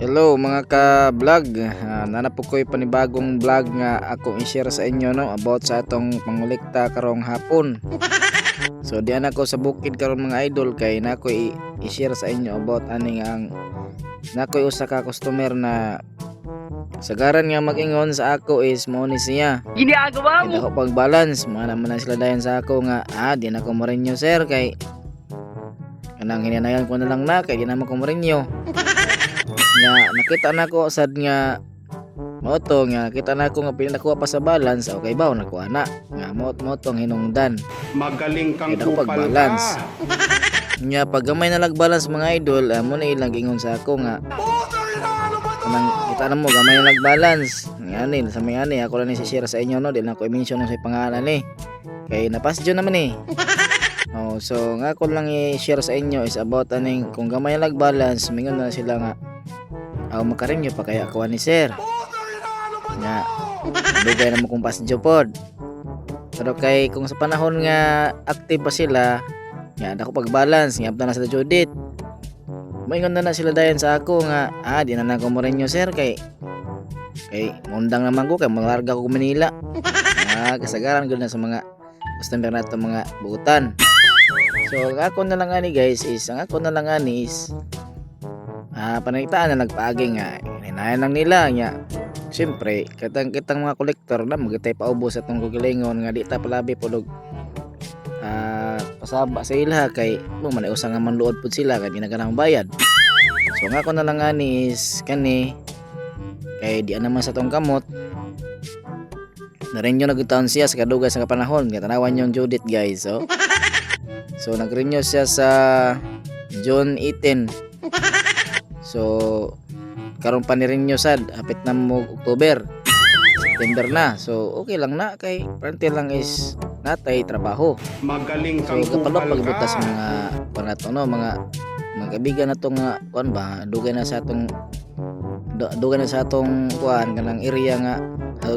Hello mga ka-vlog, nanapok ko'y panibagong vlog nga akong i-share sa inyo no about sa atong pangolekta karong hapon. So diyan ako sa bukid karon mga idol kay nako i-share sa inyo about aning ang nako'y usa ka customer na sagaran nga mag-ingon sa ako is mo ni siya. Ginagawa mo. Ako pag balance, mana man sila dayon sa ako nga di na ko marinyo sir kay kanang hinanayan ko na lang na kay di na ko marinyo. Nga nakita na ko sad nga moto nga nakita na ko nga pinakuha pa sa balance okay ba nakuha na nga motong hinungdan Magaling kang kaya ako kupal pag-balance ka. nga pag gamay na lag-balance mga idol mo na ilang ingon sa ako nga kanang kita na mo gamay na lag-balance ngani sa may ani ako lang ni share sa inyo no di na ko i-mention sa pangalan kay napasjo naman so nga ako lang i-share sa inyo is about aning kung gamay na lag-balance mingon na sila nga makarinyo pa kaya ako ni sir nga dugay na mo kung pasjo pod pero kay kung sa panahon nga active pa sila nga ako pag-balance nga abta na sila Judith moingon na sila dayon sa ako nga di na ko marinyo sir kay mundang naman ko kay malarga ko Manila kasagaran gud na sa mga customer nato mga buutan. So ako na lang ani guys is ang ako na lang ani is panalitaan na nagpaagi nga hinayan lang nila nga siyempre kitang mga kolektor na magitay paubos atong gugilingon nga di ta palabi pulog pasaba sa ila kay man usa nga manluod pud sila kay di na ganang bayad. So nga ako na lang ani is kani kay di naman sa tong kamot narinyo nagtaon siya sa kadugay sa panahon nga tanawan yung Judith guys so nagrenew siya sa June 18. So karon pa ni renew sad hapit na mo October September na so okay lang na kay parte lang is natay trabaho. Magaling So kang kapalo kupal pagbutas ka. mga panato no mga kaibigan nato nga kuan ba dugay na sa atong kuan kanang area nga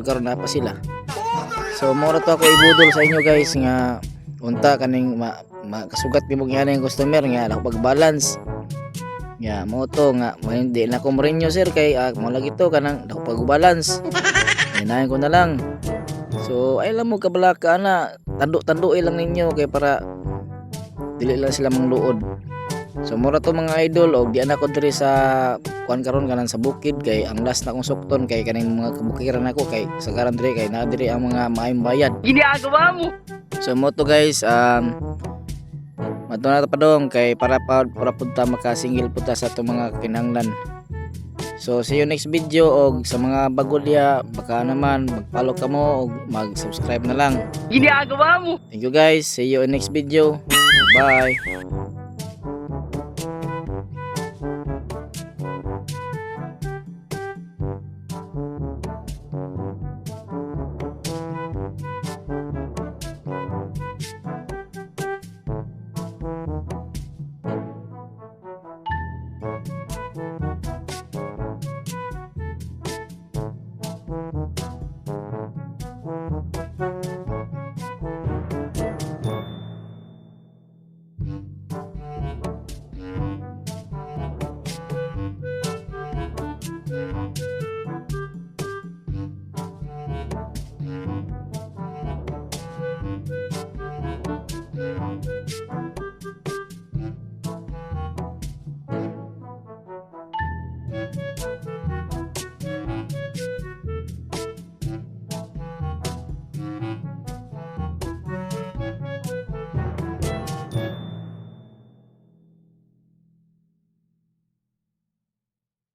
karon na pa sila. So mo ra to ako ibudol sa inyo guys nga unta kaning makasugat nimog yan yung customer nga ako pag-balance nga mo to nga hindi na ko marinyo sir kay mo lagi to kanang ako pag-balance hinahin ko na lang. So ay lang mo kabalaka na tando lang ninyo kay para dili lang sila mangluod. So mura to mga idol og di ana ko diri sa kuan karon kanang sa bukid kay ang last na kong sukton kay kaning mga kabukiran ako kay sagaran diri kay na diri ang mga maayong bayad. Ginagawa mo. So mo to guys mato na pa dong kay para punta makasingil punta sa itong mga kinanglan. So see you next video og sa mga bago diya baka naman mag-follow ka mo og mag-subscribe na lang. Ginagawa mo. Thank you guys, see you in next video, bye.